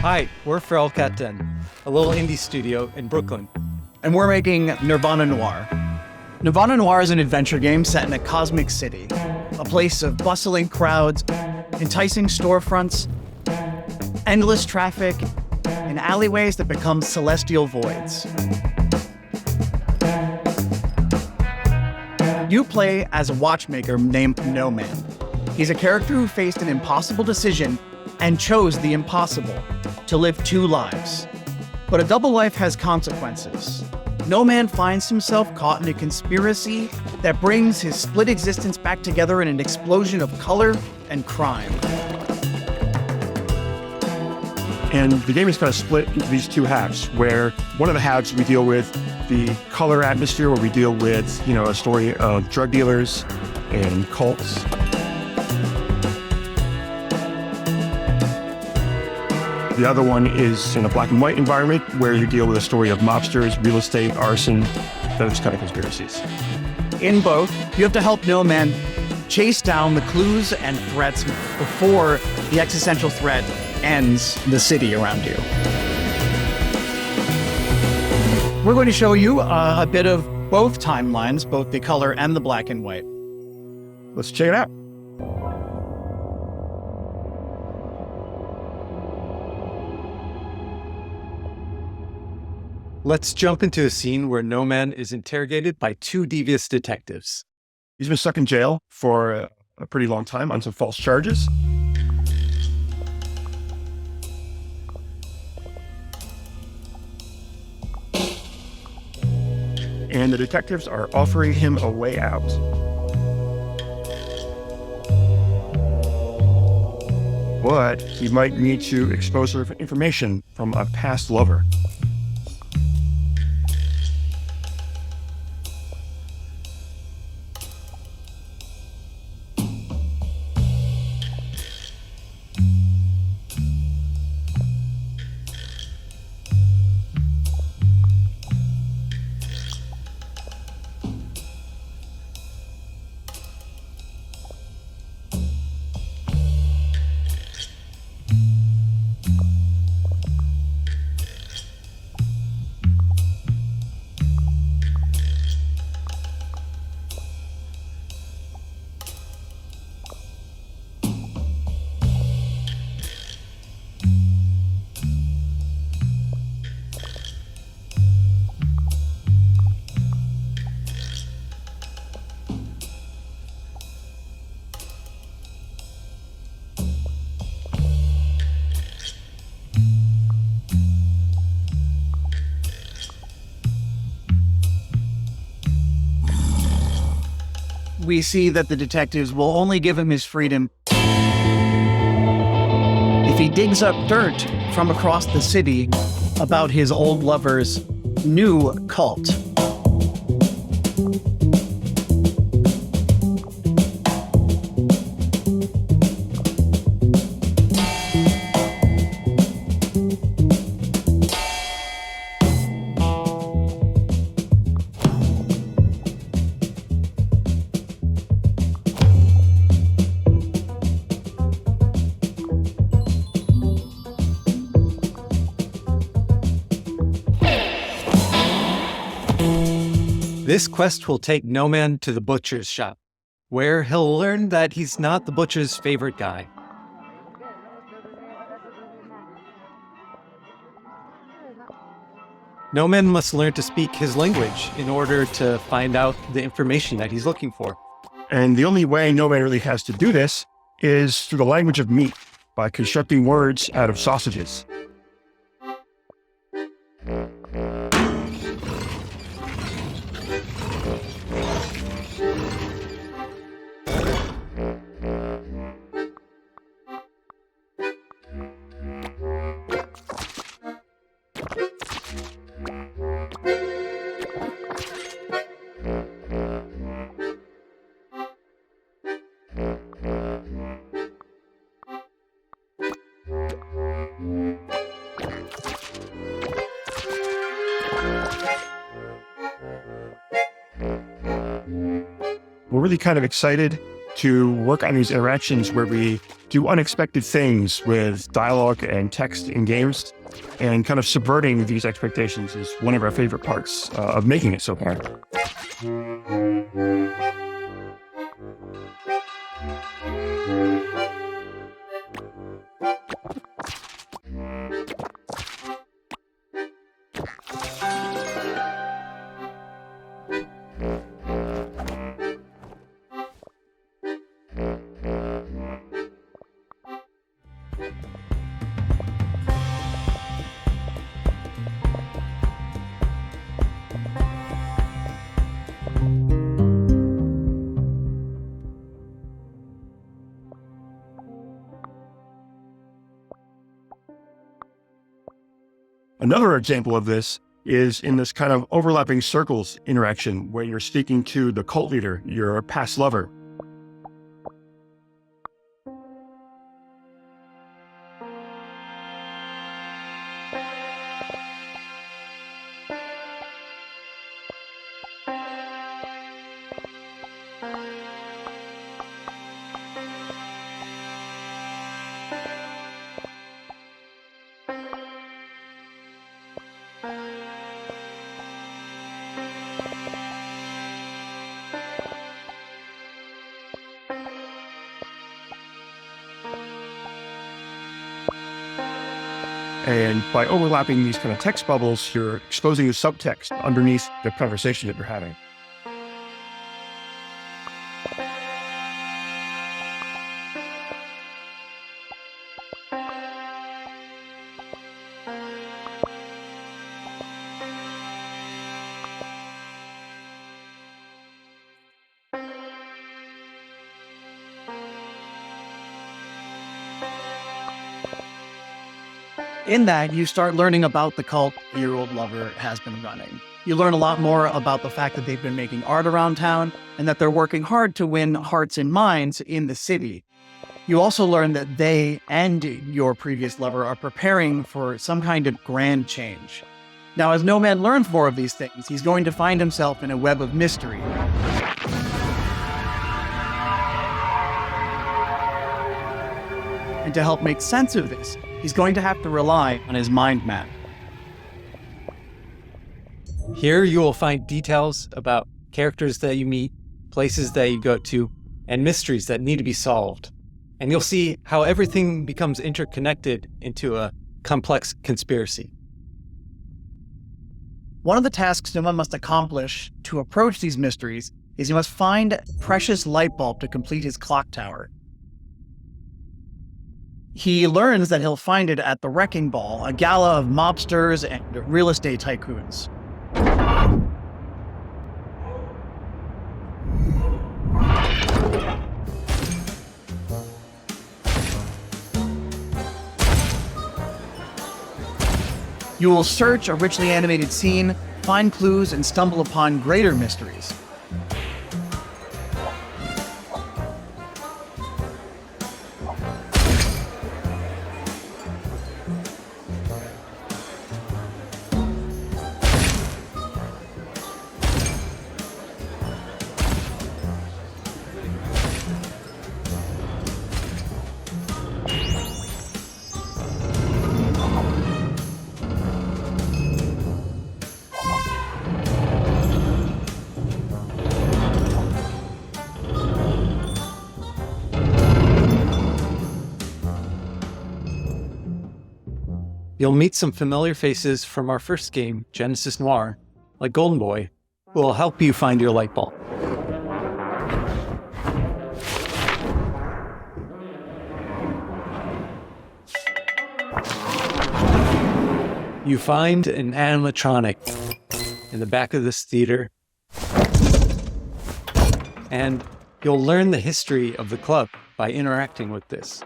Hi, we're Feral Cat Den, a little indie studio in Brooklyn. And we're making Nirvana Noir. Nirvana Noir is an adventure game set in a cosmic city, a place of bustling crowds, enticing storefronts, endless traffic, and alleyways that become celestial voids. You play as a watchmaker named No Man. He's a character who faced an impossible decision and chose the impossible, to live two lives. But a double life has consequences. No Man finds himself caught in a conspiracy that brings his split existence back together in an explosion of color and crime. And the game is kind of split into these two halves, where one of the halves we deal with the color atmosphere, where we deal with, a story of drug dealers and cults. The other one is in a black and white environment where you deal with a story of mobsters, real estate, arson, those kind of conspiracies. In both, you have to help No Man chase down the clues and threats before the existential threat ends the city around you. We're going to show you a bit of both timelines, both the color and the black and white. Let's check it out. Let's jump into a scene where No Man is interrogated by two devious detectives. He's been stuck in jail for a pretty long time on some false charges. And the detectives are offering him a way out. But he might need to expose her information from a past lover. We see that the detectives will only give him his freedom if he digs up dirt from across the city about his old lover's new cult. This quest will take No Man to the butcher's shop, where he'll learn that he's not the butcher's favorite guy. No Man must learn to speak his language in order to find out the information that he's looking for. And the only way No Man really has to do this is through the language of meat, by constructing words out of sausages. We're really kind of excited to work on these interactions where we do unexpected things with dialogue and text in games, and kind of subverting these expectations is one of our favorite parts of making it so far. Another example of this is in this kind of overlapping circles interaction where you're speaking to the cult leader, your past lover. And by overlapping these kind of text bubbles, you're exposing the subtext underneath the conversation that you're having. In that, you start learning about the cult your old lover has been running. You learn a lot more about the fact that they've been making art around town and that they're working hard to win hearts and minds in the city. You also learn that they and your previous lover are preparing for some kind of grand change. Now, as Nomad learns more of these things, he's going to find himself in a web of mystery. And to help make sense of this, he's going to have to rely on his mind map. Here you will find details about characters that you meet, places that you go to, and mysteries that need to be solved. And you'll see how everything becomes interconnected into a complex conspiracy. One of the tasks Noma must accomplish to approach these mysteries is he must find a precious light bulb to complete his clock tower. He learns that he'll find it at the Wrecking Ball, a gala of mobsters and real estate tycoons. You will search a richly animated scene, find clues, and stumble upon greater mysteries. You'll meet some familiar faces from our first game, Genesis Noir, like Golden Boy, who will help you find your light bulb. You find an animatronic in the back of this theater, and you'll learn the history of the club by interacting with this.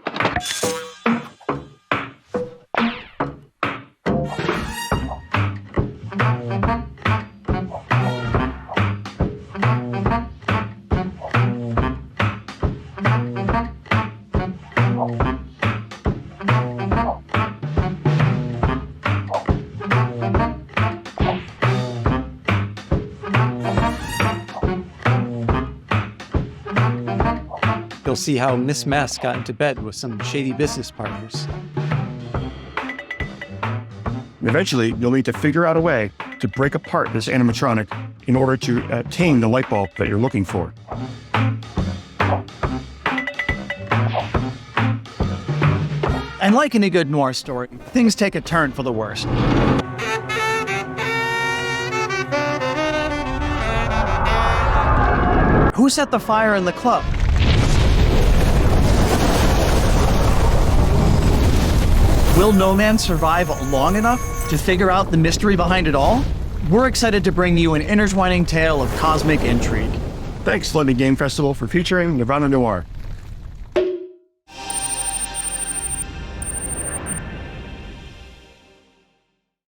You'll You'll see how Miss Mask got into bed with some shady business partners. And eventually, you'll need to figure out a way to break apart this animatronic in order to obtain the light bulb that you're looking for. And like any good noir story, things take a turn for the worst. Who set the fire in the club? Will No Man survive long enough to figure out the mystery behind it all? We're excited to bring you an intertwining tale of cosmic intrigue. Thanks, London Game Festival, for featuring Nirvana Noir.